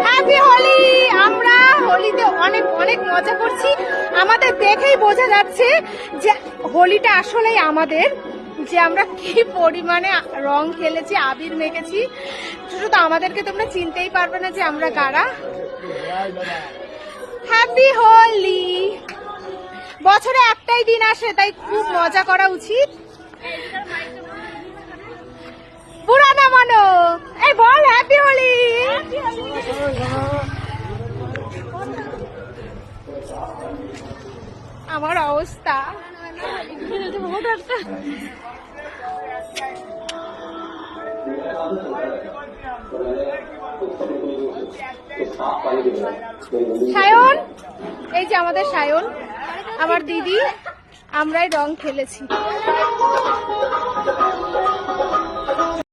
Happy Holi. আমরা হোলিতে অনেক অনেক মজা করছি। আমাদের দেখেই বোঝা যাচ্ছে যে হোলিটা আসলেই আমাদের, যে আমরা কি পরিমাণে রং খেলেছি, আবির মেখেছি। শুধু তো আমাদেরকে তোমরা চিনতেই পারবে না যে আমরা কারা। হ্যাপি হোলি। বছরে একটাই দিন আসে, তাই খুব মজা করা উচিত। পুরানা মানো, এই বল হ্যাপি হোলি। আমার অবস্থা সায়ন, এই যে আমাদের সায়ন, আমার দিদি, আমরাই রং খেলেছি।